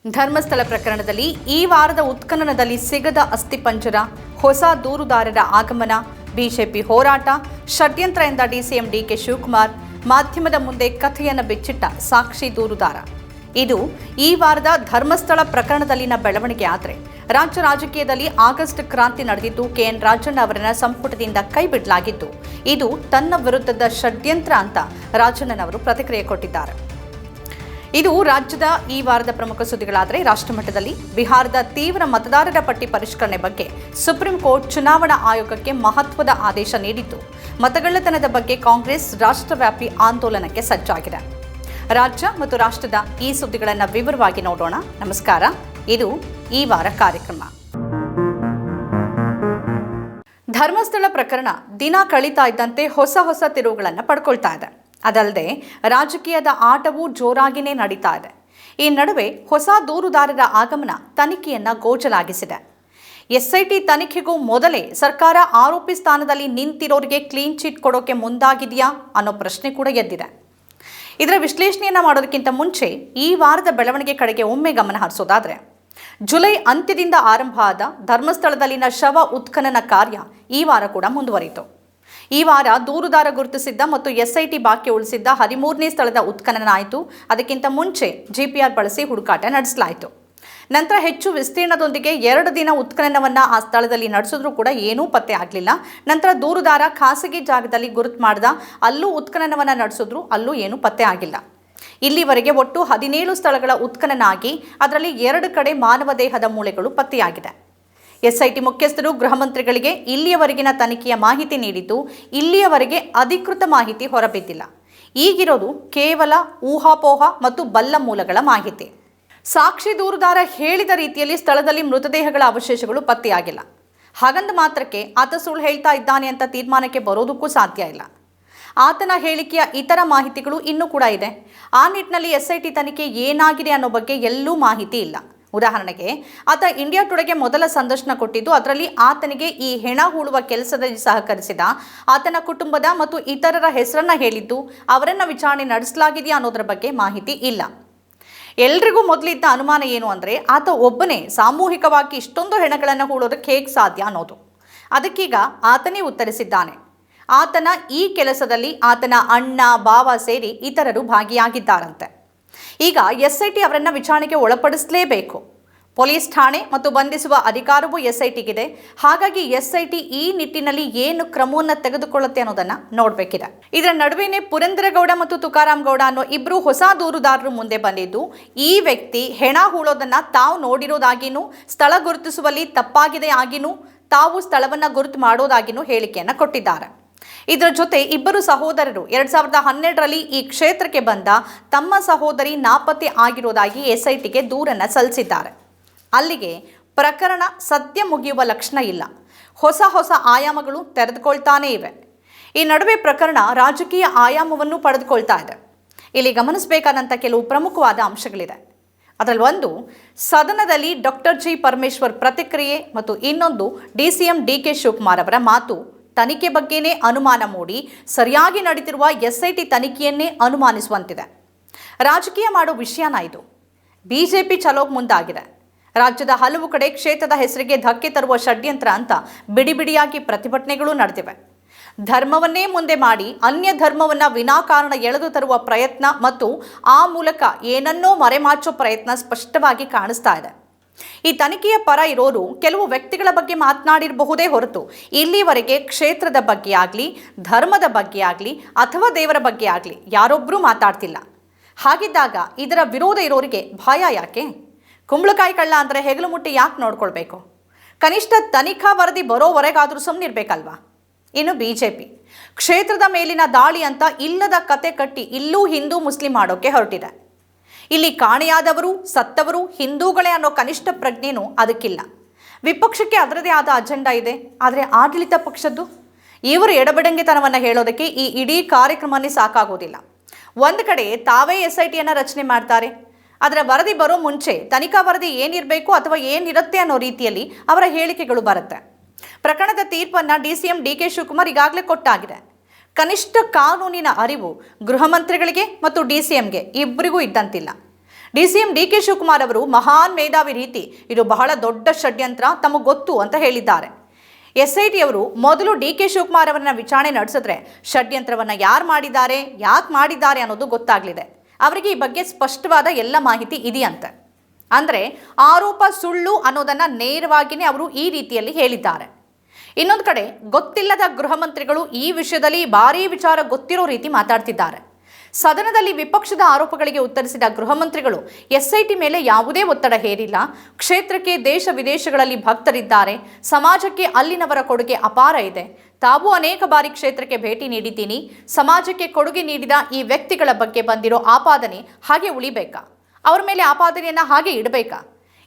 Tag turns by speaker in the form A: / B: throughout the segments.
A: ಧರ್ಮಸ್ಥಳ ಪ್ರಕರಣದಲ್ಲಿ ಈ ವಾರದ ಉತ್ಖನನದಲ್ಲಿ ಸಿಗದ ಅಸ್ಥಿಪಂಜರ, ಹೊಸ ದೂರುದಾರರ ಆಗಮನ, ಬಿಜೆಪಿ ಹೋರಾಟ, ಷಡ್ಯಂತ್ರ ಎಂದ ಡಿಸಿಎಂ ಡಿಕೆ ಶಿವಕುಮಾರ್, ಮಾಧ್ಯಮದ ಮುಂದೆ ಕಥೆಯನ್ನು ಬಿಚ್ಚಿಟ್ಟ ಸಾಕ್ಷಿ ದೂರುದಾರ. ಇದು ಈ ವಾರದ ಧರ್ಮಸ್ಥಳ ಪ್ರಕರಣದಲ್ಲಿನ ಬೆಳವಣಿಗೆ. ಆದರೆ ರಾಜ್ಯ ರಾಜಕೀಯದಲ್ಲಿ ಆಗಸ್ಟ್ ಕ್ರಾಂತಿ ನಡೆದಿದ್ದು, ಕೆಎನ್ ರಾಜಣ್ಣ ಅವರನ್ನ ಸಂಪುಟದಿಂದ ಕೈಬಿಡಲಾಗಿದ್ದು, ಇದು ತನ್ನ ವಿರುದ್ಧದ ಷಡ್ಯಂತ್ರ ಅಂತ ರಾಜಣ್ಣನವರು ಪ್ರತಿಕ್ರಿಯೆ ಕೊಟ್ಟಿದ್ದಾರೆ. ಇದು ರಾಜ್ಯದ ಈ ವಾರದ ಪ್ರಮುಖ ಸುದ್ದಿಗಳಾದರೆ, ರಾಷ್ಟ್ರಮಟ್ಟದಲ್ಲಿ ಬಿಹಾರದ ತೀವ್ರ ಮತದಾರರ ಪಟ್ಟಿ ಪರಿಷ್ಕರಣೆ ಬಗ್ಗೆ ಸುಪ್ರೀಂ ಕೋರ್ಟ್ ಚುನಾವಣಾ ಆಯೋಗಕ್ಕೆ ಮಹತ್ವದ ಆದೇಶ ನೀಡಿದ್ದು, ಮತಗಳ್ಳತನದ ಬಗ್ಗೆ ಕಾಂಗ್ರೆಸ್ ರಾಷ್ಟ್ರವ್ಯಾಪಿ ಆಂದೋಲನಕ್ಕೆ ಸಜ್ಜಾಗಿದೆ. ರಾಜ್ಯ ಮತ್ತು ರಾಷ್ಟ್ರದ ಈ ಸುದ್ದಿಗಳನ್ನು ವಿವರವಾಗಿ ನೋಡೋಣ. ನಮಸ್ಕಾರ, ಇದು ಈ ವಾರ ಕಾರ್ಯಕ್ರಮ. ಧರ್ಮಸ್ಥಳ ಪ್ರಕರಣ ದಿನ ಕಳೀತಾ ಇದ್ದಂತೆ ಹೊಸ ತಿರುವುಗಳನ್ನು ಪಡ್ಕೊಳ್ತಾ ಇದೆ. ಅದಲ್ಲದೆ ರಾಜಕೀಯದ ಆಟವೂ ಜೋರಾಗಿಯೇ ನಡೀತಾ ಇದೆ. ಈ ನಡುವೆ ಹೊಸ ದೂರುದಾರರ ಆಗಮನ ತನಿಖೆಯನ್ನು ಗೋಚಲಾಗಿಸಿದೆ. ಎಸ್ಐಟಿ ತನಿಖೆಗೂ ಮೊದಲೇ ಸರ್ಕಾರ ಆರೋಪಿ ಸ್ಥಾನದಲ್ಲಿ ನಿಂತಿರೋರಿಗೆ ಕ್ಲೀನ್ ಚಿಟ್ ಕೊಡೋಕೆ ಮುಂದಾಗಿದೆಯಾ ಅನ್ನೋ ಪ್ರಶ್ನೆ ಕೂಡ ಎದ್ದಿದೆ. ಇದರ ವಿಶ್ಲೇಷಣೆಯನ್ನು ಮಾಡೋದಕ್ಕಿಂತ ಮುಂಚೆ ಈ ವಾರದ ಬೆಳವಣಿಗೆ ಕಡೆಗೆ ಒಮ್ಮೆ ಗಮನ ಹರಿಸೋದಾದರೆ, ಜುಲೈ ಅಂತ್ಯದಿಂದ ಆರಂಭ ಆದ ಧರ್ಮಸ್ಥಳದಲ್ಲಿನ ಶವ ಉತ್ಖನನ ಕಾರ್ಯ ಈ ವಾರ ಕೂಡ ಮುಂದುವರಿಯಿತು. ಈ ವಾರ ದೂರುದಾರ ಗುರುತಿಸಿದ್ದ ಮತ್ತು ಎಸ್ಐಟಿ ಬಾಕಿ ಉಳಿಸಿದ್ದ 13ನೇ ಸ್ಥಳದ ಉತ್ಖನನ ಆಯಿತು. ಅದಕ್ಕಿಂತ ಮುಂಚೆ ಜಿಪಿಆರ್ ಬಳಸಿ ಹುಡುಕಾಟ ನಡೆಸಲಾಯಿತು. ನಂತರ ಹೆಚ್ಚು ವಿಸ್ತೀರ್ಣದೊಂದಿಗೆ 2 ದಿನ ಉತ್ಖನನವನ್ನು ಆ ಸ್ಥಳದಲ್ಲಿ ನಡೆಸಿದ್ರೂ ಕೂಡ ಏನೂ ಪತ್ತೆ ಆಗಲಿಲ್ಲ. ನಂತರ ದೂರುದಾರ ಖಾಸಗಿ ಜಾಗದಲ್ಲಿ ಗುರುತು ಮಾಡಿದ, ಅಲ್ಲೂ ಉತ್ಖನನವನ್ನು ನಡೆಸಿದ್ರು, ಅಲ್ಲೂ ಏನೂ ಪತ್ತೆ ಆಗಿಲ್ಲ. ಇಲ್ಲಿವರೆಗೆ ಒಟ್ಟು 17 ಸ್ಥಳಗಳ ಉತ್ಖನನ ಆಗಿ ಅದರಲ್ಲಿ 2 ಕಡೆ ಮಾನವ ದೇಹದ ಮೂಳೆಗಳು ಪತ್ತೆಯಾಗಿದೆ. ಎಸ್ಐಟಿ ಮುಖ್ಯಸ್ಥರು ಗೃಹ ಮಂತ್ರಿಗಳಿಗೆ ಇಲ್ಲಿಯವರೆಗಿನ ತನಿಖೆಯ ಮಾಹಿತಿ ನೀಡಿದ್ದು, ಇಲ್ಲಿಯವರೆಗೆ ಅಧಿಕೃತ ಮಾಹಿತಿ ಹೊರಬಿದ್ದಿಲ್ಲ. ಈಗಿರೋದು ಕೇವಲ ಊಹಾಪೋಹ ಮತ್ತು ಬಲ್ಲ ಮೂಲಗಳ ಮಾಹಿತಿ. ಸಾಕ್ಷಿ ದೂರುದಾರ ಹೇಳಿದ ರೀತಿಯಲ್ಲಿ ಸ್ಥಳದಲ್ಲಿ ಮೃತದೇಹಗಳ ಅವಶೇಷಗಳು ಪತ್ತೆಯಾಗಿಲ್ಲ. ಹಾಗಂದ ಮಾತ್ರಕ್ಕೆ ಆತ ಸುಳ್ಳು ಹೇಳ್ತಾ ಇದ್ದಾನೆ ಅಂತ ತೀರ್ಮಾನಕ್ಕೆ ಬರೋದಕ್ಕೂ ಸಾಧ್ಯ ಇಲ್ಲ. ಆತನ ಹೇಳಿಕೆಯ ಇತರ ಮಾಹಿತಿಗಳು ಇನ್ನೂ ಕೂಡ ಇದೆ. ಆ ನಿಟ್ಟಿನಲ್ಲಿ ಎಸ್ಐಟಿ ತನಿಖೆ ಏನಾಗಿದೆ ಅನ್ನೋ ಬಗ್ಗೆ ಎಲ್ಲೂ ಮಾಹಿತಿ ಇಲ್ಲ. ಉದಾಹರಣೆಗೆ, ಆತ ಇಂಡಿಯಾ ಟುಡೆಗೆ ಮೊದಲ ಸಂದರ್ಶನ ಕೊಟ್ಟಿದ್ದು, ಅದರಲ್ಲಿ ಆತನಿಗೆ ಈ ಹೆಣ ಹೂಳುವ ಕೆಲಸದಲ್ಲಿ ಸಹಕರಿಸಿದ ಆತನ ಕುಟುಂಬದ ಮತ್ತು ಇತರರ ಹೆಸರನ್ನ ಹೇಳಿದ್ದು, ಅವರನ್ನು ವಿಚಾರಣೆ ನಡೆಸಲಾಗಿದೆಯಾ ಅನ್ನೋದರ ಬಗ್ಗೆ ಮಾಹಿತಿ ಇಲ್ಲ. ಎಲ್ರಿಗೂ ಮೊದಲಿದ್ದ ಅನುಮಾನ ಏನು ಅಂದರೆ, ಆತ ಒಬ್ಬನೇ ಸಾಮೂಹಿಕವಾಗಿ ಇಷ್ಟೊಂದು ಹೆಣಗಳನ್ನು ಹೂಳೋದಕ್ಕೆ ಹೇಗೆ ಸಾಧ್ಯ ಅನ್ನೋದು. ಅದಕ್ಕೀಗ ಆತನೇ ಉತ್ತರಿಸಿದ್ದಾನೆ. ಆತನ ಈ ಕೆಲಸದಲ್ಲಿ ಆತನ ಅಣ್ಣ, ಬಾವ ಸೇರಿ ಇತರರು ಭಾಗಿಯಾಗಿದ್ದಾರಂತೆ. ಈಗ ಎಸ್ಐಟಿ ಅವರನ್ನ ವಿಚಾರಣೆಗೆ ಒಳಪಡಿಸಲೇಬೇಕು. ಪೊಲೀಸ್ ಠಾಣೆ ಮತ್ತು ಬಂಧಿಸುವ ಅಧಿಕಾರವೂ ಎಸ್ಐಟಿಗಿದೆ. ಹಾಗಾಗಿ ಎಸ್ಐಟಿ ಈ ನಿಟ್ಟಿನಲ್ಲಿ ಏನು ಕ್ರಮವನ್ನು ತೆಗೆದುಕೊಳ್ಳುತ್ತೆ ಅನ್ನೋದನ್ನ ನೋಡಬೇಕಿದೆ. ಇದರ ನಡುವೆನೇ ಪುರಂದರಗೌಡ ಮತ್ತು ತುಕಾರಾಮ್ ಗೌಡ ಅನ್ನೋ ಇಬ್ಬರು ಹೊಸ ದೂರುದಾರರು ಮುಂದೆ ಬಂದಿದ್ದು, ಈ ವ್ಯಕ್ತಿ ಹೆಣ ಹೂಳೋದನ್ನ ತಾವು ನೋಡಿರೋದಾಗಿನೂ, ಸ್ಥಳ ಗುರುತಿಸುವಲ್ಲಿ ತಪ್ಪಾಗಿದೆ ಆಗಿನೂ, ತಾವು ಸ್ಥಳವನ್ನ ಗುರುತು ಮಾಡೋದಾಗಿನೂ ಹೇಳಿಕೆಯನ್ನು ಕೊಟ್ಟಿದ್ದಾರೆ. ಇದರ ಜೊತೆ ಇಬ್ಬರು ಸಹೋದರರು 2012ರಲ್ಲಿ ಈ ಕ್ಷೇತ್ರಕ್ಕೆ ಬಂದ ತಮ್ಮ ಸಹೋದರಿ ನಾಪತ್ತೆ ಆಗಿರೋದಾಗಿ ಎಸ್ಐಟಿಗೆ ದೂರನ್ನು ಸಲ್ಲಿಸಿದ್ದಾರೆ. ಅಲ್ಲಿಗೆ ಪ್ರಕರಣ ಸದ್ಯ ಮುಗಿಯುವ ಲಕ್ಷಣ ಇಲ್ಲ. ಹೊಸ ಆಯಾಮಗಳು ತೆರೆದುಕೊಳ್ತಾನೇ ಇವೆ. ಈ ನಡುವೆ ಪ್ರಕರಣ ರಾಜಕೀಯ ಆಯಾಮವನ್ನು ಪಡೆದುಕೊಳ್ತಾ ಇದೆ. ಇಲ್ಲಿ ಗಮನಿಸಬೇಕಾದಂಥ ಕೆಲವು ಪ್ರಮುಖವಾದ ಅಂಶಗಳಿದೆ. ಅದರಲ್ಲಿ ಒಂದು, ಸದನದಲ್ಲಿ ಡಾಕ್ಟರ್ ಜಿ ಪರಮೇಶ್ವರ್ ಪ್ರತಿಕ್ರಿಯೆ ಮತ್ತು ಇನ್ನೊಂದು ಡಿಸಿಎಂ ಡಿಕೆ ಶಿವಕುಮಾರ್ ಅವರ ಮಾತು ತನಿಖೆ ಬಗ್ಗೆನೇ ಅನುಮಾನ ಮೂಡಿ ಸರಿಯಾಗಿ ನಡೀತಿರುವ ಎಸ್ಐಟಿ ತನಿಖೆಯನ್ನೇ ಅನುಮಾನಿಸುವಂತಿದೆ. ರಾಜಕೀಯ ಮಾಡೋ ವಿಷಯನ ಇದು. ಬಿಜೆಪಿ ಚಲೋಗ್ ಮುಂದಾಗಿದೆ. ರಾಜ್ಯದ ಹಲವು ಕಡೆ ಕ್ಷೇತ್ರದ ಹೆಸರಿಗೆ ಧಕ್ಕೆ ತರುವ ಷಡ್ಯಂತ್ರ ಅಂತ ಬಿಡಿಯಾಗಿ ಪ್ರತಿಭಟನೆಗಳು ನಡೆದಿವೆ. ಧರ್ಮವನ್ನೇ ಮುಂದೆ ಮಾಡಿ ಅನ್ಯ ಧರ್ಮವನ್ನು ವಿನಾಕಾರಣ ಎಳೆದು ತರುವ ಪ್ರಯತ್ನ ಮತ್ತು ಆ ಮೂಲಕ ಏನನ್ನೋ ಮರೆಮಾಚೋ ಪ್ರಯತ್ನ ಸ್ಪಷ್ಟವಾಗಿ ಕಾಣಿಸ್ತಾ ಇದೆ. ಈ ತನಿಖೆಯ ಪರ ಇರೋರು ಕೆಲವು ವ್ಯಕ್ತಿಗಳ ಬಗ್ಗೆ ಮಾತನಾಡಿರಬಹುದೇ ಹೊರತು, ಇಲ್ಲಿವರೆಗೆ ಕ್ಷೇತ್ರದ ಬಗ್ಗೆ ಆಗಲಿ, ಧರ್ಮದ ಬಗ್ಗೆ ಆಗಲಿ ಅಥವಾ ದೇವರ ಬಗ್ಗೆ ಆಗಲಿ ಯಾರೊಬ್ಬರೂ ಮಾತಾಡ್ತಿಲ್ಲ. ಹಾಗಿದ್ದಾಗ ಇದರ ವಿರೋಧ ಇರೋರಿಗೆ ಭಯ ಯಾಕೆ? ಕುಂಬಳಕಾಯಿ ಕಳ್ಳ ಅಂದರೆ ಹೆಗಲು ಮುಟ್ಟಿ ಯಾಕೆ ನೋಡ್ಕೊಳ್ಬೇಕು? ಕನಿಷ್ಠ ತನಿಖಾ ವರದಿ ಬರೋವರೆಗಾದರೂ ಸುಮ್ಮನಿರ್ಬೇಕಲ್ವಾ? ಇನ್ನು ಬಿಜೆಪಿ ಕ್ಷೇತ್ರದ ಮೇಲಿನ ದಾಳಿ ಅಂತ ಇಲ್ಲದ ಕತೆ ಕಟ್ಟಿ ಇಲ್ಲೂ ಹಿಂದೂ ಮುಸ್ಲಿಂ ಮಾಡೋಕೆ ಹೊರಟಿದೆ. ಇಲ್ಲಿ ಕಾಣೆಯಾದವರು, ಸತ್ತವರು ಹಿಂದೂಗಳೇ ಅನ್ನೋ ಕನಿಷ್ಠ ಪ್ರಜ್ಞೆನೂ ಅದಕ್ಕಿಲ್ಲ. ವಿಪಕ್ಷಕ್ಕೆ ಅದರದೇ ಆದ ಅಜೆಂಡಾ ಇದೆ. ಆದರೆ ಆಡಳಿತ ಪಕ್ಷದ್ದು ಇವರು ಎಡಬಿಡಂಗಿತನವನ್ನು ಹೇಳೋದಕ್ಕೆ ಈ ಇಡೀ ಕಾರ್ಯಕ್ರಮನೇ ಸಾಕಾಗೋದಿಲ್ಲ. ಒಂದು ಕಡೆ ತಾವೇ ಎಸ್ಐಟಿಯನ್ನು ರಚನೆ ಮಾಡ್ತಾರೆ. ಅದರ ವರದಿ ಬರೋ ಮುಂಚೆ ತನಿಖಾ ವರದಿ ಏನಿರಬೇಕು ಅಥವಾ ಏನಿರುತ್ತೆ ಅನ್ನೋ ರೀತಿಯಲ್ಲಿ ಅವರ ಹೇಳಿಕೆಗಳು ಬರುತ್ತೆ. ಪ್ರಕರಣದ ತೀರ್ಪನ್ನು ಡಿಸಿಎಂ ಡಿಕೆ ಶಿವಕುಮಾರ್ ಈಗಾಗಲೇ ಕೊಟ್ಟಾಗಿದೆ. ಕನಿಷ್ಠ ಕಾನೂನಿನ ಅರಿವು ಗೃಹ ಮಂತ್ರಿಗಳಿಗೆ ಮತ್ತು ಡಿಸಿಎಂಗೆ ಇಬ್ಬರಿಗೂ ಇದ್ದಂತಿಲ್ಲ. ಡಿಸಿಎಂ ಡಿಕೆ ಶಿವಕುಮಾರ್ ಅವರು ಮಹಾನ್ ಮೇಧಾವಿ ರೀತಿ ಇದು ಬಹಳ ದೊಡ್ಡ ಷಡ್ಯಂತ್ರ ತಮಗೆ ಗೊತ್ತು ಅಂತ ಹೇಳಿದ್ದಾರೆ. SIT ಅವರು ಮೊದಲು ಡಿಕೆ ಶಿವಕುಮಾರ್ ಅವರನ್ನ ವಿಚಾರಣೆ ನಡೆಸಿದ್ರೆ ಷಡ್ಯಂತ್ರವನ್ನ ಯಾರು ಮಾಡಿದ್ದಾರೆ, ಯಾಕೆ ಮಾಡಿದ್ದಾರೆ ಅನ್ನೋದು ಗೊತ್ತಾಗಲಿದೆ. ಅವರಿಗೆ ಈ ಬಗ್ಗೆ ಸ್ಪಷ್ಟವಾದ ಎಲ್ಲ ಮಾಹಿತಿ ಇದೆಯಂತೆ. ಅಂದರೆ ಆರೋಪ ಸುಳ್ಳು ಅನ್ನೋದನ್ನ ನೇರವಾಗಿಯೇ ಅವರು ಈ ರೀತಿಯಲ್ಲಿ ಹೇಳಿದ್ದಾರೆ. ಇನ್ನೊಂದು ಕಡೆ ಗೊತ್ತಿಲ್ಲದ ಗೃಹ ಮಂತ್ರಿಗಳು ಈ ವಿಷಯದಲ್ಲಿ ಭಾರೀ ವಿಚಾರ ಗೊತ್ತಿರೋ ರೀತಿ ಮಾತಾಡ್ತಿದ್ದಾರೆ. ಸದನದಲ್ಲಿ ವಿಪಕ್ಷದ ಆರೋಪಗಳಿಗೆ ಉತ್ತರಿಸಿದ ಗೃಹ ಮಂತ್ರಿಗಳು SIT ಮೇಲೆ ಯಾವುದೇ ಒತ್ತಡ ಹೇರಿಲ್ಲ, ಕ್ಷೇತ್ರಕ್ಕೆ ದೇಶ ವಿದೇಶಗಳಲ್ಲಿ ಭಕ್ತರಿದ್ದಾರೆ, ಸಮಾಜಕ್ಕೆ ಅಲ್ಲಿನವರ ಕೊಡುಗೆ ಅಪಾರ ಇದೆ, ತಾವು ಅನೇಕ ಬಾರಿ ಕ್ಷೇತ್ರಕ್ಕೆ ಭೇಟಿ ನೀಡಿದ್ದೀನಿ, ಸಮಾಜಕ್ಕೆ ಕೊಡುಗೆ ನೀಡಿದ ಈ ವ್ಯಕ್ತಿಗಳ ಬಗ್ಗೆ ಬಂದಿರೋ ಆಪಾದನೆ ಹಾಗೆ ಉಳಿಬೇಕಾ, ಅವ್ರ ಮೇಲೆ ಆಪಾದನೆಯನ್ನ ಹಾಗೆ ಇಡಬೇಕಾ,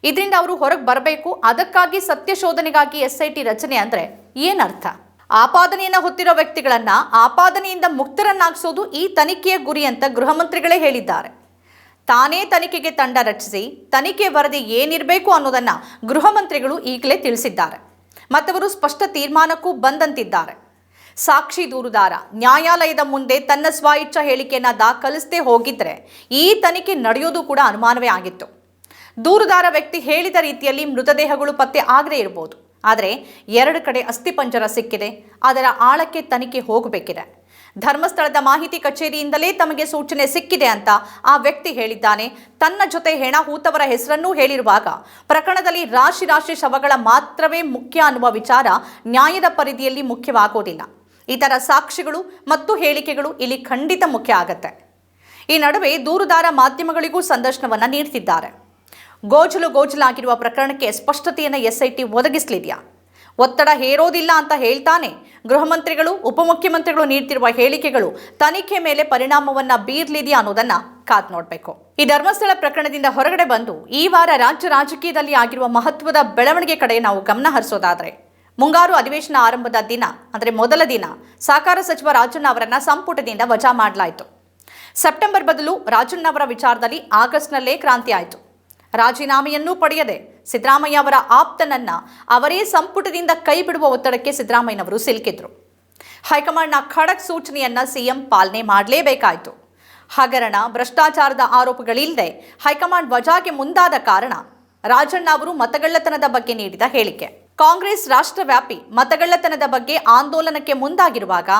A: ಇದರಿಂದ ಅವರು ಹೊರಗೆ ಬರಬೇಕು, ಅದಕ್ಕಾಗಿ ಸತ್ಯಶೋಧನೆಗಾಗಿ SIT ರಚನೆ ಅಂದರೆ ಏನರ್ಥ? ಆಪಾದನೆಯನ್ನು ಹೊತ್ತಿರೋ ವ್ಯಕ್ತಿಗಳನ್ನ ಆಪಾದನೆಯಿಂದ ಮುಕ್ತರನ್ನಾಗಿಸೋದು ಈ ತನಿಖೆಯ ಗುರಿ ಅಂತ ಗೃಹ ಮಂತ್ರಿಗಳೇ ಹೇಳಿದ್ದಾರೆ. ತಾನೇ ತನಿಖೆಗೆ ತಂಡ ರಚಿಸಿ ತನಿಖೆ ವರದಿ ಏನಿರಬೇಕು ಅನ್ನೋದನ್ನ ಗೃಹ ಮಂತ್ರಿಗಳು ಈಗಲೇ ತಿಳಿಸಿದ್ದಾರೆ. ಮತ್ತವರು ಸ್ಪಷ್ಟ ತೀರ್ಮಾನಕ್ಕೂ ಬಂದಂತಿದ್ದಾರೆ. ಸಾಕ್ಷಿ ದೂರುದಾರ ನ್ಯಾಯಾಲಯದ ಮುಂದೆ ತನ್ನ ಸ್ವಇಚ್ಛಾ ಹೇಳಿಕೆಯನ್ನ ದಾಖಲಿಸದೆ ಹೋಗಿದ್ರೆ ಈ ತನಿಖೆ ನಡೆಯೋದು ಕೂಡ ಅನುಮಾನವೇ ಆಗಿತ್ತು. ದೂರುದಾರ ವ್ಯಕ್ತಿ ಹೇಳಿದ ರೀತಿಯಲ್ಲಿ ಮೃತದೇಹಗಳು ಪತ್ತೆ ಆಗದೇ ಇರಬಹುದು, ಆದರೆ 2 ಕಡೆ ಅಸ್ಥಿಪಂಜರ ಸಿಕ್ಕಿದೆ, ಅದರ ಆಳಕ್ಕೆ ತನಿಖೆ ಹೋಗಬೇಕಿದೆ. ಧರ್ಮಸ್ಥಳದ ಮಾಹಿತಿ ಕಚೇರಿಯಿಂದಲೇ ತಮಗೆ ಸೂಚನೆ ಸಿಕ್ಕಿದೆ ಅಂತ ಆ ವ್ಯಕ್ತಿ ಹೇಳಿದ್ದಾನೆ. ತನ್ನ ಜೊತೆ ಹೆಣ ಹೂತವರ ಹೆಸರನ್ನೂ ಹೇಳಿರುವಾಗ ಪ್ರಕರಣದಲ್ಲಿ ರಾಶಿ ರಾಶಿ ಶವಗಳ ಮಾತ್ರವೇ ಮುಖ್ಯ ಅನ್ನುವ ವಿಚಾರ ನ್ಯಾಯದ ಪರಿಧಿಯಲ್ಲಿ ಮುಖ್ಯವಾಗೋದಿಲ್ಲ. ಇತರ ಸಾಕ್ಷಿಗಳು ಮತ್ತು ಹೇಳಿಕೆಗಳು ಇಲ್ಲಿ ಖಂಡಿತ ಮುಖ್ಯ ಆಗತ್ತೆ. ಈ ನಡುವೆ ದೂರುದಾರ ಮಾಧ್ಯಮಗಳಿಗೂ ಸಂದರ್ಶನವನ್ನ ನೀಡ್ತಿದ್ದಾರೆ. ಗೋಜಲಾಗಿರುವ ಪ್ರಕರಣಕ್ಕೆ ಸ್ಪಷ್ಟತೆಯನ್ನು SIT ಒದಗಿಸಲಿದೆಯಾ? ಒತ್ತಡ ಹೇರೋದಿಲ್ಲ ಅಂತ ಹೇಳ್ತಾನೆ ಗೃಹ ಮಂತ್ರಿಗಳು, ಉಪಮುಖ್ಯಮಂತ್ರಿಗಳು ನೀಡ್ತಿರುವ ಹೇಳಿಕೆಗಳು ತನಿಖೆ ಮೇಲೆ ಪರಿಣಾಮವನ್ನ ಬೀರ್ಲಿದೆಯಾ ಅನ್ನೋದನ್ನ ಕಾದ್ ನೋಡಬೇಕು. ಈ ಧರ್ಮಸ್ಥಳ ಪ್ರಕರಣದಿಂದ ಹೊರಗಡೆ ಬಂದು ಈ ವಾರ ರಾಜ್ಯ ರಾಜಕೀಯದಲ್ಲಿ ಆಗಿರುವ ಮಹತ್ವದ ಬೆಳವಣಿಗೆ ಕಡೆ ನಾವು ಗಮನ ಹರಿಸೋದಾದ್ರೆ, ಮುಂಗಾರು ಅಧಿವೇಶನ ಆರಂಭದ ದಿನ ಅಂದರೆ ಮೊದಲ ದಿನ ಸಹಕಾರ ಸಚಿವ ರಾಜಣ್ಣ ಅವರನ್ನ ಸಂಪುಟದಿಂದ ವಜಾ ಮಾಡಲಾಯಿತು. ಸೆಪ್ಟೆಂಬರ್ ಬದಲು ರಾಜಣ್ಣ ಅವರ ವಿಚಾರದಲ್ಲಿ ಆಗಸ್ಟ್ನಲ್ಲೇ ಕ್ರಾಂತಿ ಆಯಿತು. ರಾಜೀನಾಮೆಯನ್ನೂ ಪಡೆಯದೆ ಸಿದ್ದರಾಮಯ್ಯ ಅವರ ಆಪ್ತನನ್ನ ಅವರೇ ಸಂಪುಟದಿಂದ ಕೈ ಬಿಡುವ ಒತ್ತಡಕ್ಕೆ ಸಿದ್ದರಾಮಯ್ಯನವರು ಸಿಲುಕಿದ್ರು. ಹೈಕಮಾಂಡ್ನ ಖಡಕ್ ಸೂಚನೆಯನ್ನ CM ಪಾಲನೆ ಮಾಡಲೇಬೇಕಾಯಿತು. ಹಗರಣ, ಭ್ರಷ್ಟಾಚಾರದ ಆರೋಪಗಳಿಲ್ಲದೆ ಹೈಕಮಾಂಡ್ ವಜಾಗೆ ಮುಂದಾದ ಕಾರಣ ರಾಜಣ್ಣ ಅವರು ಮತಗಳ್ಳತನದ ಬಗ್ಗೆ ನೀಡಿದ ಹೇಳಿಕೆ. ಕಾಂಗ್ರೆಸ್ ರಾಷ್ಟ್ರವ್ಯಾಪಿ ಮತಗಳ್ಳತನದ ಬಗ್ಗೆ ಆಂದೋಲನಕ್ಕೆ ಮುಂದಾಗಿರುವಾಗ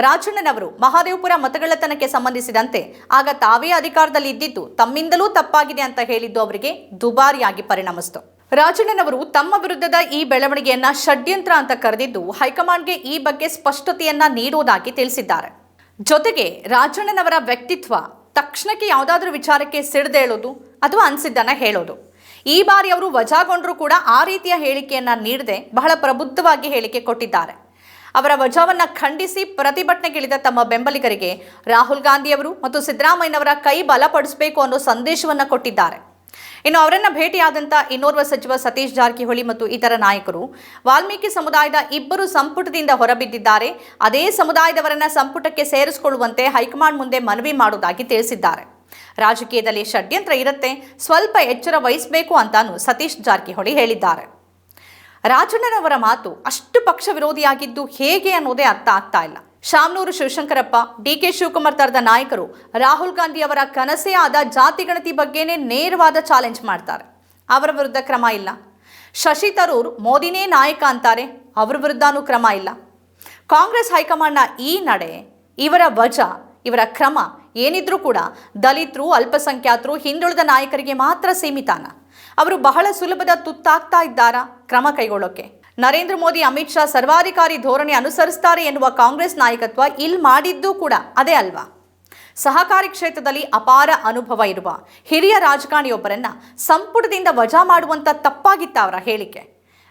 A: ರಾಜಣ್ಣನವರು ಮಹದೇವಪುರ ಮತಗಳ್ಳತನಕ್ಕೆ ಸಂಬಂಧಿಸಿದಂತೆ ಆಗ ತಾವೇ ಅಧಿಕಾರದಲ್ಲಿ ಇದ್ದಿದ್ದು ತಮ್ಮಿಂದಲೂ ತಪ್ಪಾಗಿದೆ ಅಂತ ಹೇಳಿದ್ದು ಅವರಿಗೆ ದುಬಾರಿಯಾಗಿ ಪರಿಣಮಿಸಿತು. ರಾಜಣ್ಣನವರು ತಮ್ಮ ವಿರುದ್ಧದ ಈ ಬೆಳವಣಿಗೆಯನ್ನ ಷಡ್ಯಂತ್ರ ಅಂತ ಕರೆದಿದ್ದು ಹೈಕಮಾಂಡ್ಗೆ ಈ ಬಗ್ಗೆ ಸ್ಪಷ್ಟತೆಯನ್ನ ನೀಡುವುದಾಗಿ ತಿಳಿಸಿದ್ದಾರೆ. ಜೊತೆಗೆ ರಾಜಣ್ಣನವರ ವ್ಯಕ್ತಿತ್ವ ತಕ್ಷಣಕ್ಕೆ ಯಾವುದಾದ್ರೂ ವಿಚಾರಕ್ಕೆ ಸಿಡಿದೇಳೋದು ಅಥವಾ ಅನ್ಸಿದ್ದನ್ನ ಹೇಳೋದು. ಈ ಬಾರಿ ಅವರು ವಜಾಗೊಂಡರೂ ಕೂಡ ಆ ರೀತಿಯ ಹೇಳಿಕೆಯನ್ನ ನೀಡದೆ ಬಹಳ ಪ್ರಬುದ್ಧವಾಗಿ ಹೇಳಿಕೆ ಕೊಟ್ಟಿದ್ದಾರೆ. ಅವರ ವಜಾವನ್ನ ಖಂಡಿಸಿ ಪ್ರತಿಭಟನೆಗಿಳಿದ ತಮ್ಮ ಬೆಂಬಲಿಗರಿಗೆ ರಾಹುಲ್ ಗಾಂಧಿಯವರು ಮತ್ತು ಸಿದ್ದರಾಮಯ್ಯನವರ ಕೈ ಬಲಪಡಿಸಬೇಕು ಅನ್ನೋ ಸಂದೇಶವನ್ನ ಕೊಟ್ಟಿದ್ದಾರೆ. ಇನ್ನು ಅವರನ್ನ ಭೇಟಿಯಾದಂಥ ಇನ್ನೋರ್ವ ಸಚಿವ ಸತೀಶ್ ಜಾರಕಿಹೊಳಿ ಮತ್ತು ಇತರ ನಾಯಕರು ವಾಲ್ಮೀಕಿ ಸಮುದಾಯದ 2 ಸಂಪುಟದಿಂದ ಹೊರಬಿದ್ದಿದ್ದಾರೆ. ಅದೇ ಸಮುದಾಯದವರನ್ನ ಸಂಪುಟಕ್ಕೆ ಸೇರಿಸಿಕೊಳ್ಳುವಂತೆ ಹೈಕಮಾಂಡ್ ಮುಂದೆ ಮನವಿ ಮಾಡುವುದಾಗಿ ತಿಳಿಸಿದ್ದಾರೆ. ರಾಜಕೀಯದಲ್ಲಿ ಷಡ್ಯಂತ್ರ ಇರುತ್ತೆ, ಸ್ವಲ್ಪ ಎಚ್ಚರ ವಹಿಸಬೇಕು ಅಂತಾನು ಸತೀಶ್ ಜಾರಕಿಹೊಳಿ ಹೇಳಿದ್ದಾರೆ. ರಾಜಣ್ಣನವರ ಮಾತು ಅಷ್ಟು ಪಕ್ಷ ವಿರೋಧಿಯಾಗಿದ್ದು ಹೇಗೆ ಅನ್ನೋದೇ ಅರ್ಥ ಆಗ್ತಾ ಇಲ್ಲ. ಶಾಮನೂರು ಶಿವಶಂಕರಪ್ಪ, DK ಶಿವಕುಮಾರ್ ತರದ ನಾಯಕರು ರಾಹುಲ್ ಗಾಂಧಿ ಅವರ ಕನಸೇ ಆದ ಜಾತಿ ಗಣತಿ ಬಗ್ಗೆನೇ ನೇರವಾದ ಚಾಲೆಂಜ್ ಮಾಡ್ತಾರೆ. ಅವರ ವಿರುದ್ಧ ಕ್ರಮ ಇಲ್ಲ. ಶಶಿ ತರೂರ್ ಮೋದಿನೇ ನಾಯಕ ಅಂತಾರೆ, ಅವರ ವಿರುದ್ಧನೂ ಕ್ರಮ ಇಲ್ಲ. ಕಾಂಗ್ರೆಸ್ ಹೈಕಮಾಂಡ್ನ ಈ ನಡೆ, ಇವರ ವಜಾ, ಇವರ ಕ್ರಮ ಏನಿದ್ರೂ ಕೂಡ ದಲಿತರು, ಅಲ್ಪಸಂಖ್ಯಾತರು, ಹಿಂದುಳಿದ ನಾಯಕರಿಗೆ ಮಾತ್ರ ಸೀಮಿತಾನ? ಅವರು ಬಹಳ ಸುಲಭದ ತುತ್ತಾಗ್ತಾ ಇದ್ದಾರಾ ಕ್ರಮ ಕೈಗೊಳ್ಳೋಕೆ? ನರೇಂದ್ರ ಮೋದಿ, ಅಮಿತ್ ಶಾ ಸರ್ವಾಧಿಕಾರಿ ಧೋರಣೆ ಅನುಸರಿಸ್ತಾರೆ ಎನ್ನುವ ಕಾಂಗ್ರೆಸ್ ನಾಯಕತ್ವ ಇಲ್ಲಿ ಮಾಡಿದ್ದೂ ಕೂಡ ಅದೇ ಅಲ್ವಾ? ಸಹಕಾರಿ ಕ್ಷೇತ್ರದಲ್ಲಿ ಅಪಾರ ಅನುಭವ ಇರುವ ಹಿರಿಯ ರಾಜಕಾರಣಿಯೊಬ್ಬರನ್ನ ಸಂಪುಟದಿಂದ ವಜಾ ಮಾಡುವಂತ ತಪ್ಪಾಗಿತ್ತ ಅವರ ಹೇಳಿಕೆ?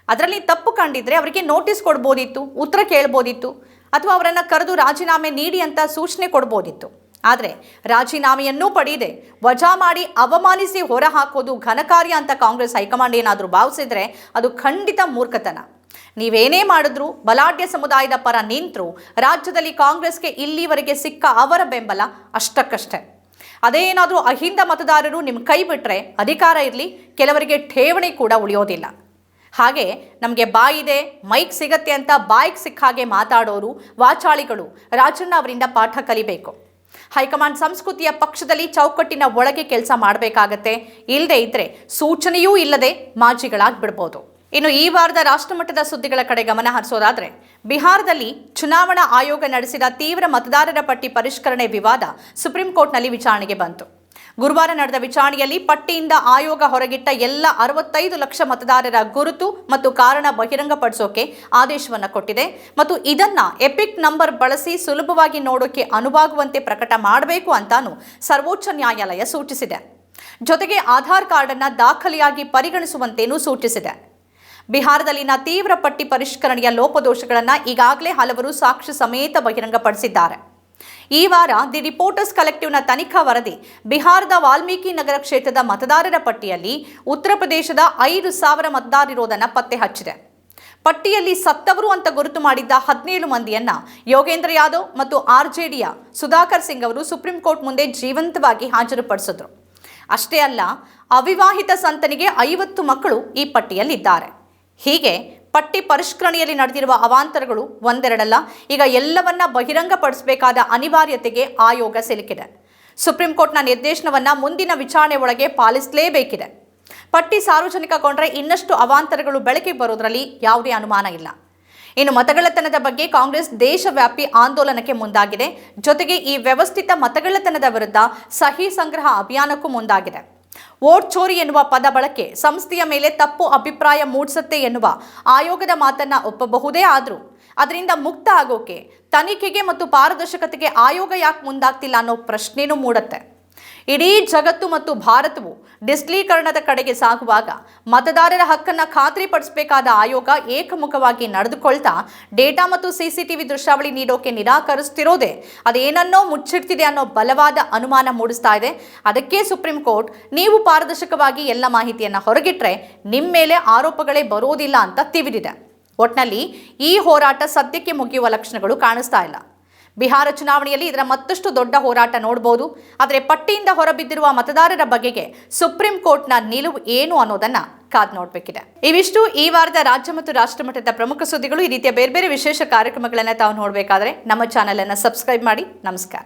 A: ಅದರಲ್ಲಿ ತಪ್ಪು ಕಂಡಿದ್ರೆ ಅವರಿಗೆ ನೋಟಿಸ್ ಕೊಡ್ಬೋದಿತ್ತು, ಉತ್ತರ ಕೇಳ್ಬೋದಿತ್ತು, ಅಥವಾ ಅವರನ್ನ ಕರೆದು ರಾಜೀನಾಮೆ ನೀಡಿ ಅಂತ ಸೂಚನೆ ಕೊಡ್ಬೋದಿತ್ತು. ಆದರೆ ರಾಜೀನಾಮೆಯನ್ನೂ ಪಡೆಯದೆ ವಜಾ ಮಾಡಿ ಅವಮಾನಿಸಿ ಹೊರ ಹಾಕೋದು ಘನಕಾರ್ಯ ಅಂತ ಕಾಂಗ್ರೆಸ್ ಹೈಕಮಾಂಡ್ ಏನಾದರೂ ಭಾವಿಸಿದ್ರೆ ಅದು ಖಂಡಿತ ಮೂರ್ಖತನ. ನೀವೇನೇ ಮಾಡಿದ್ರು, ಬಲಾಢ್ಯ ಸಮುದಾಯದ ಪರ ನಿಂತರೂ ರಾಜ್ಯದಲ್ಲಿ ಕಾಂಗ್ರೆಸ್ಗೆ ಇಲ್ಲಿವರೆಗೆ ಸಿಕ್ಕ ಅವರ ಬೆಂಬಲ ಅಷ್ಟಕ್ಕಷ್ಟೇ. ಅದೇ ಏನಾದರೂ ಅಹಿಂದ ಮತದಾರರು ನಿಮ್ಮ ಕೈ ಬಿಟ್ಟರೆ ಅಧಿಕಾರ ಇರಲಿ, ಕೆಲವರಿಗೆ ಠೇವಣಿ ಕೂಡ ಉಳಿಯೋದಿಲ್ಲ. ಹಾಗೆ ನಮಗೆ ಬಾಯಿದೆ, ಮೈಕ್ ಸಿಗತ್ತೆ ಅಂತ ಬಾಯಿಗೆ ಸಿಕ್ಕ ಹಾಗೆ ಮಾತಾಡೋರು, ವಾಚಾಳಿಗಳು ರಾಜಣ್ಣ ಅವರಿಂದ ಪಾಠ ಕಲಿಬೇಕು. ಹೈಕಮಾಂಡ್ ಸಂಸ್ಕೃತಿಯ ಪಕ್ಷದಲ್ಲಿ ಚೌಕಟ್ಟಿನ ಒಳಗೆ ಕೆಲಸ ಮಾಡಬೇಕಾಗತ್ತೆ. ಇಲ್ಲದೆ ಇದ್ರೆ ಸೂಚನೆಯೂ ಇಲ್ಲದೆ ಮಾಜಿಗಳಾಗ್ಬಿಡ್ಬೋದು. ಇನ್ನು ಈ ವಾರದ ರಾಷ್ಟ್ರಮಟ್ಟದ ಸುದ್ದಿಗಳ ಕಡೆ ಗಮನ ಹರಿಸೋದಾದ್ರೆ, ಬಿಹಾರದಲ್ಲಿ ಚುನಾವಣಾ ಆಯೋಗ ನಡೆಸಿದ ತೀವ್ರ ಮತದಾರರ ಪಟ್ಟಿ ಪರಿಷ್ಕರಣೆ ವಿವಾದ ಸುಪ್ರೀಂ ಕೋರ್ಟ್ನಲ್ಲಿ ವಿಚಾರಣೆಗೆ ಬಂತು. ಗುರುವಾರ ನಡೆದ ವಿಚಾರಣೆಯಲ್ಲಿ ಪಟ್ಟಿಯಿಂದ ಆಯೋಗ ಹೊರಗಿಟ್ಟ ಎಲ್ಲ 65 ಲಕ್ಷ ಮತದಾರರ ಗುರುತು ಮತ್ತು ಕಾರಣ ಬಹಿರಂಗಪಡಿಸೋಕೆ ಆದೇಶವನ್ನು ಕೊಟ್ಟಿದೆ ಮತ್ತು ಇದನ್ನ ಎಪಿಕ್ ನಂಬರ್ ಬಳಸಿ ಸುಲಭವಾಗಿ ನೋಡೋಕೆ ಅನುವಾಗುವಂತೆ ಪ್ರಕಟ ಮಾಡಬೇಕು ಅಂತಾನು ಸರ್ವೋಚ್ಚ ನ್ಯಾಯಾಲಯ ಸೂಚಿಸಿದೆ. ಜೊತೆಗೆ ಆಧಾರ್ ಕಾರ್ಡ್ ಅನ್ನ ದಾಖಲೆಯಾಗಿ ಪರಿಗಣಿಸುವಂತೇನೂ ಸೂಚಿಸಿದೆ. ಬಿಹಾರದಲ್ಲಿನ ತೀವ್ರ ಪಟ್ಟಿ ಪರಿಷ್ಕರಣೆಯ ಲೋಪದೋಷಗಳನ್ನು ಈಗಾಗಲೇ ಹಲವರು ಸಾಕ್ಷ್ಯ ಸಮೇತ ಬಹಿರಂಗಪಡಿಸಿದ್ದಾರೆ. ಈ ವಾರ ದಿ ರಿಪೋರ್ಟರ್ಸ್ ಕಲೆಕ್ಟಿವ್ನ ತನಿಖಾ ವರದಿ ಬಿಹಾರದ ವಾಲ್ಮೀಕಿ ನಗರ ಕ್ಷೇತ್ರದ ಮತದಾರರ ಪಟ್ಟಿಯಲ್ಲಿ ಉತ್ತರ ಪ್ರದೇಶದ 5,000 ಮತದಾರರಿರೋದನ್ನು ಪತ್ತೆ ಹಚ್ಚಿದೆ. ಪಟ್ಟಿಯಲ್ಲಿ ಸತ್ತವರು ಅಂತ ಗುರುತು ಮಾಡಿದ್ದ 17 ಮಂದಿಯನ್ನ ಯೋಗೇಂದ್ರ ಯಾದವ್ ಮತ್ತು ಆರ್ಜೆಡಿಯ ಸುಧಾಕರ್ ಸಿಂಗ್ ಅವರು ಸುಪ್ರೀಂ ಕೋರ್ಟ್ ಮುಂದೆ ಜೀವಂತವಾಗಿ ಹಾಜರುಪಡಿಸಿದ್ರು. ಅಷ್ಟೇ ಅಲ್ಲ, ಅವಿವಾಹಿತ ಸಂತನಿಗೆ 50 ಮಕ್ಕಳು ಈ ಪಟ್ಟಿಯಲ್ಲಿದ್ದಾರೆ. ಹೀಗೆ ಪಟ್ಟಿ ಪರಿಷ್ಕರಣೆಯಲ್ಲಿ ನಡೆದಿರುವ ಅವಾಂತರಗಳು ಒಂದೆರಡಲ್ಲ, ಈಗ ಎಲ್ಲವನ್ನ ಬಹಿರಂಗಪಡಿಸಬೇಕಾದ ಅನಿವಾರ್ಯತೆಗೆ ಆಯೋಗ ಸಿಲುಕಿದೆ. ಸುಪ್ರೀಂ ಕೋರ್ಟ್ನ ನಿರ್ದೇಶನವನ್ನ ಮುಂದಿನ ವಿಚಾರಣೆ ಒಳಗೆ ಪಾಲಿಸಲೇಬೇಕಿದೆ. ಪಟ್ಟಿ ಸಾರ್ವಜನಿಕಗೊಂಡ್ರೆ ಇನ್ನಷ್ಟು ಅವಾಂತರಗಳು ಬೆಳಕಿಗೆ ಬರೋದ್ರಲ್ಲಿ ಯಾವುದೇ ಅನುಮಾನ ಇಲ್ಲ. ಇನ್ನು ಮತಗಳ್ಳತನದ ಬಗ್ಗೆ ಕಾಂಗ್ರೆಸ್ ದೇಶವ್ಯಾಪಿ ಆಂದೋಲನಕ್ಕೆ ಮುಂದಾಗಿದೆ. ಜೊತೆಗೆ ಈ ವ್ಯವಸ್ಥಿತ ಮತಗಳ್ಳತನದ ವಿರುದ್ಧ ಸಹಿ ಸಂಗ್ರಹ ಅಭಿಯಾನಕ್ಕೂ ಮುಂದಾಗಿದೆ. ವೋಟ್ ಚೋರಿ ಎನ್ನುವ ಪದ ಬಳಕೆ ಸಂಸ್ಥೆಯ ಮೇಲೆ ತಪ್ಪು ಅಭಿಪ್ರಾಯ ಮೂಡಿಸುತ್ತೆ ಎನ್ನುವ ಆಯೋಗದ ಮಾತನ್ನ ಒಪ್ಪಬಹುದೇ ಆದರೂ ಅದರಿಂದ ಮುಕ್ತ ಆಗೋಕೆ ತನಿಖೆಗೆ ಮತ್ತು ಪಾರದರ್ಶಕತೆಗೆ ಆಯೋಗ ಯಾಕೆ ಮುಂದಾಗ್ತಿಲ್ಲ ಅನ್ನೋ ಪ್ರಶ್ನೆನೂ ಮೂಡುತ್ತೆ. ಇಡೀ ಜಗತ್ತು ಮತ್ತು ಭಾರತವು ಡಿಜಿಟಲೀಕರಣದ ಕಡೆಗೆ ಸಾಗುವಾಗ ಮತದಾರರ ಹಕ್ಕನ್ನು ಖಾತ್ರಿಪಡಿಸಬೇಕಾದ ಆಯೋಗ ಏಕಮುಖವಾಗಿ ನಡೆದುಕೊಳ್ತಾ ಡೇಟಾ ಮತ್ತು ಸಿಸಿಟಿವಿ ದೃಶ್ಯಾವಳಿ ನೀಡೋಕೆ ನಿರಾಕರಿಸ್ತಿರೋದೇ ಅದೇನನ್ನೋ ಮುಚ್ಚಿಡ್ತಿದೆ ಅನ್ನೋ ಬಲವಾದ ಅನುಮಾನ ಮೂಡಿಸ್ತಾ ಇದೆ. ಅದಕ್ಕೆ ಸುಪ್ರೀಂ ಕೋರ್ಟ್ ನೀವು ಪಾರದರ್ಶಕವಾಗಿ ಎಲ್ಲ ಮಾಹಿತಿಯನ್ನು ಹೊರಗಿಟ್ರೆ ನಿಮ್ಮ ಮೇಲೆ ಆರೋಪಗಳೇ ಬರೋದಿಲ್ಲ ಅಂತ ತಿವಿದಿದೆ. ಒಟ್ನಲ್ಲಿ ಈ ಹೋರಾಟ ಸದ್ಯಕ್ಕೆ ಮುಗಿಯುವ ಲಕ್ಷಣಗಳು ಕಾಣಿಸ್ತಾ ಇಲ್ಲ. ಬಿಹಾರ ಚುನಾವಣೆಯಲ್ಲಿ ಇದರ ಮತ್ತಷ್ಟು ದೊಡ್ಡ ಹೋರಾಟ ನೋಡಬಹುದು. ಆದರೆ ಪಟ್ಟಿಯಿಂದ ಹೊರಬಿದ್ದಿರುವ ಮತದಾರರ ಬಗೆಗೆ ಸುಪ್ರೀಂ ಕೋರ್ಟ್ನ ನಿಲುವು ಏನು ಅನ್ನೋದನ್ನ ಕಾದು ನೋಡಬೇಕಿದೆ. ಇವಿಷ್ಟು ಈ ವಾರದ ರಾಜ್ಯ ಮತ್ತು ರಾಷ್ಟ್ರಮಟ್ಟದ ಪ್ರಮುಖ ಸುದ್ದಿಗಳು. ಈ ರೀತಿಯ ಬೇರೆ ಬೇರೆ ವಿಶೇಷ ಕಾರ್ಯಕ್ರಮಗಳನ್ನು ತಾವು ನೋಡಬೇಕಾದ್ರೆ ನಮ್ಮ ಚಾನೆಲ್ ಅನ್ನು ಸಬ್ಸ್ಕ್ರೈಬ್ ಮಾಡಿ. ನಮಸ್ಕಾರ.